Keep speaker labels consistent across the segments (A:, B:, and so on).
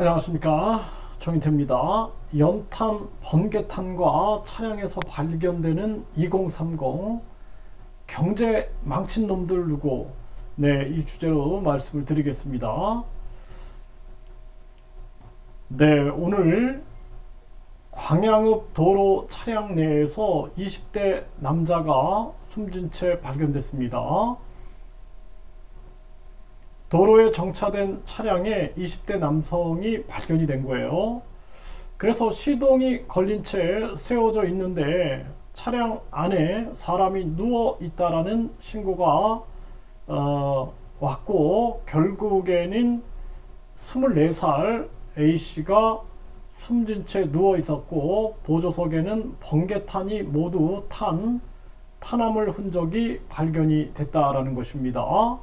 A: 안녕하십니까, 정인태입니다. 연탄, 번개탄과 차량에서 발견되는 2030 경제 망친 놈들 누구? 네, 이 주제로 말씀을 드리겠습니다. 네, 오늘 광양읍 도로 차량 내에서 20대 남자가 숨진 채 발견됐습니다. 도로에 정차된 차량에 20대 남성이 발견이 된 거예요. 그래서 시동이 걸린 채 세워져 있는데 차량 안에 사람이 누워 있다라는 신고가 왔고, 결국에는 24살 A씨가 숨진 채 누워 있었고, 보조석에는 번개탄이 모두 탄 탄화물 흔적이 발견이 됐다라는 것입니다.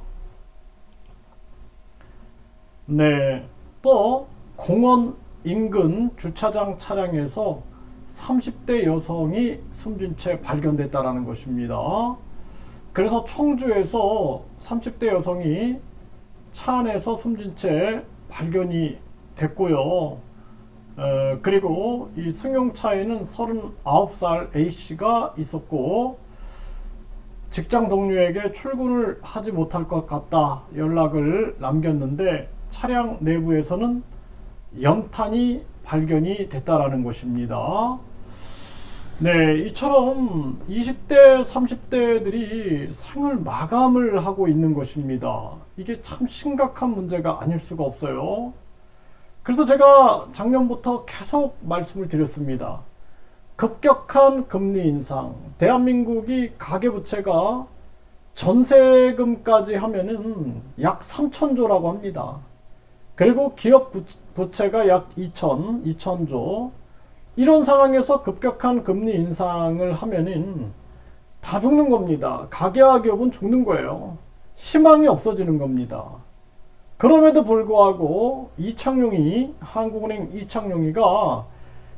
A: 네, 또 공원 인근 주차장 차량에서 30대 여성이 숨진 채 발견됐다라는 것입니다. 그래서 청주에서 30대 여성이 차 안에서 숨진 채 발견이 됐고요. 그리고 이 승용차에는 39살 A씨가 있었고, 직장 동료에게 출근을 하지 못할 것 같다 연락을 남겼는데 차량 내부에서는 연탄이 발견이 됐다라는 것입니다. 네, 이처럼 20대, 30대들이 생을 마감을 하고 있는 것입니다. 이게 참 심각한 문제가 아닐 수가 없어요. 그래서 제가 작년부터 계속 말씀을 드렸습니다. 급격한 금리 인상, 대한민국이 가계부채가 전세금까지 하면은 약 3천조라고 합니다. 그리고 기업 부채가 약 2천조. 이런 상황에서 급격한 금리 인상을 하면은 다 죽는 겁니다. 가계와 기업은 죽는 거예요. 희망이 없어지는 겁니다. 그럼에도 불구하고 한국은행 이창용이가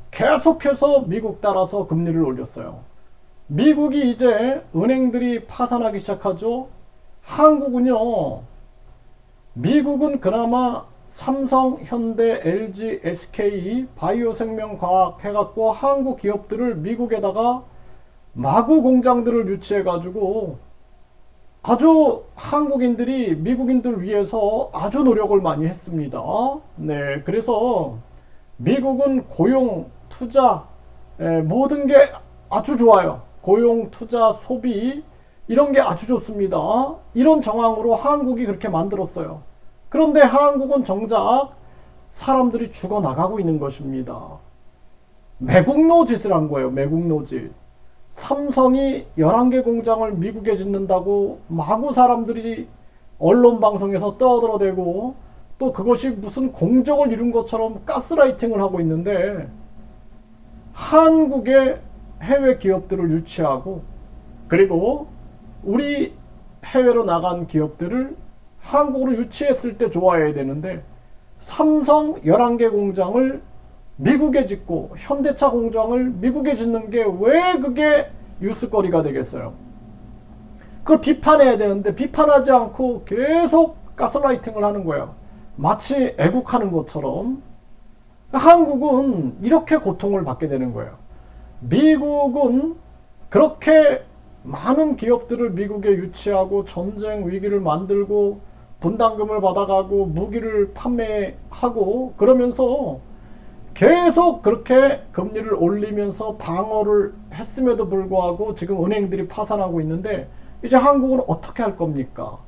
A: 계속해서 미국 따라서 금리를 올렸어요. 미국이 이제 은행들이 파산하기 시작하죠. 한국은요, 미국은 그나마 삼성, 현대, LG, SK, 바이오생명과학 해갖고 한국 기업들을 미국에다가 마구 공장들을 유치해가지고 아주 한국인들이 미국인들 위해서 아주 노력을 많이 했습니다. 네, 그래서 미국은 고용, 투자, 모든 게 아주 좋아요. 고용, 투자, 소비 이런 게 아주 좋습니다. 이런 정황으로 한국이 그렇게 만들었어요. 그런데 한국은 정작 사람들이 죽어나가고 있는 것입니다. 매국노 짓을 한 거예요. 매국노 짓. 삼성이 11개 공장을 미국에 짓는다고 마구 사람들이 언론 방송에서 떠들어대고, 또 그것이 무슨 공적을 이룬 것처럼 가스라이팅을 하고 있는데, 한국의 해외 기업들을 유치하고, 그리고 우리 해외로 나간 기업들을 한국으로 유치했을 때 좋아해야 되는데, 삼성 11개 공장을 미국에 짓고 현대차 공장을 미국에 짓는 게 왜 그게 뉴스거리가 되겠어요? 그걸 비판해야 되는데 비판하지 않고 계속 가스라이팅을 하는 거예요. 마치 애국하는 것처럼. 한국은 이렇게 고통을 받게 되는 거예요. 미국은 그렇게 많은 기업들을 미국에 유치하고 전쟁 위기를 만들고 분담금을 받아가고 무기를 판매하고 그러면서 계속 그렇게 금리를 올리면서 방어를 했음에도 불구하고 지금 은행들이 파산하고 있는데, 이제 한국은 어떻게 할 겁니까?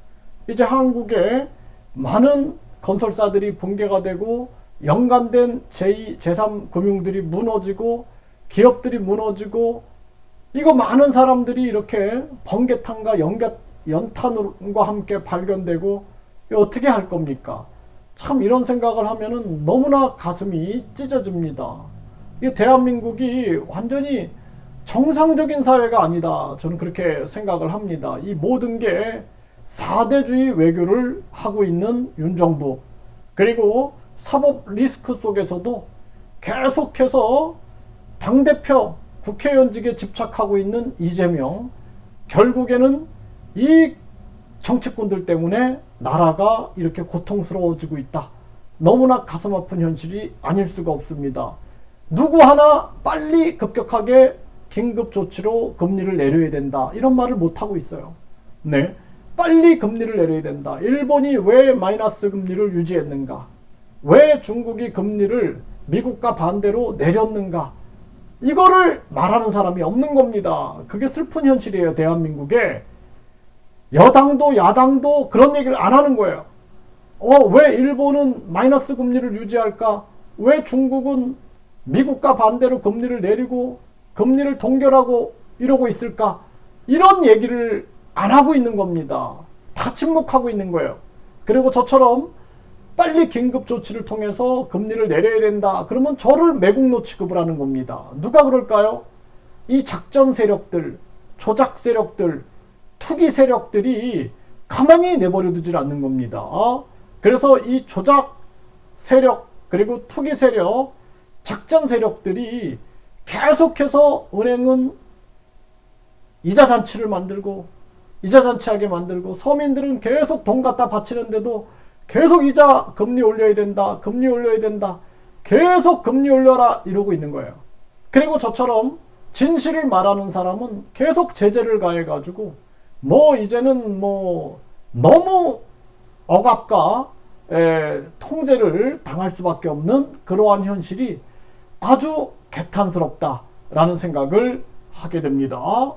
A: 이제 한국에 많은 건설사들이 붕괴가 되고 연관된 제2, 제3 금융들이 무너지고 기업들이 무너지고, 이거 많은 사람들이 이렇게 번개탄과 연탄과 함께 발견되고, 이거 어떻게 할 겁니까? 참 이런 생각을 하면은 너무나 가슴이 찢어집니다. 이 대한민국이 완전히 정상적인 사회가 아니다, 저는 그렇게 생각을 합니다. 이 모든 게 4대주의 외교를 하고 있는 윤정부, 그리고 사법 리스크 속에서도 계속해서 당대표 국회의원직에 집착하고 있는 이재명, 결국에는 이 정치꾼들 때문에 나라가 이렇게 고통스러워지고 있다. 너무나 가슴 아픈 현실이 아닐 수가 없습니다. 누구 하나 빨리 급격하게 긴급 조치로 금리를 내려야 된다, 이런 말을 못하고 있어요. 네, 빨리 금리를 내려야 된다. 일본이 왜 마이너스 금리를 유지했는가? 왜 중국이 금리를 미국과 반대로 내렸는가? 이거를 말하는 사람이 없는 겁니다. 그게 슬픈 현실이에요. 대한민국에 여당도 야당도 그런 얘기를 안 하는 거예요. 왜 일본은 마이너스 금리를 유지할까? 왜 중국은 미국과 반대로 금리를 내리고 금리를 동결하고 이러고 있을까? 이런 얘기를 안 하고 있는 겁니다. 다 침묵하고 있는 거예요. 그리고 저처럼 빨리 긴급 조치를 통해서 금리를 내려야 된다, 그러면 저를 매국노 취급을 하는 겁니다. 누가 그럴까요? 이 작전 세력들, 조작 세력들, 투기 세력들이 가만히 내버려 두질 않는 겁니다. 그래서 이 조작 세력, 그리고 투기 세력, 작전 세력들이 계속해서 은행은 이자 잔치를 만들고, 이자 잔치하게 만들고, 서민들은 계속 돈 갖다 바치는데도 계속 이자 금리 올려야 된다, 금리 올려야 된다, 계속 금리 올려라 이러고 있는 거예요. 그리고 저처럼 진실을 말하는 사람은 계속 제재를 가해가지고 이제는 너무 억압과 통제를 당할 수밖에 없는 그러한 현실이 아주 개탄스럽다라는 생각을 하게 됩니다.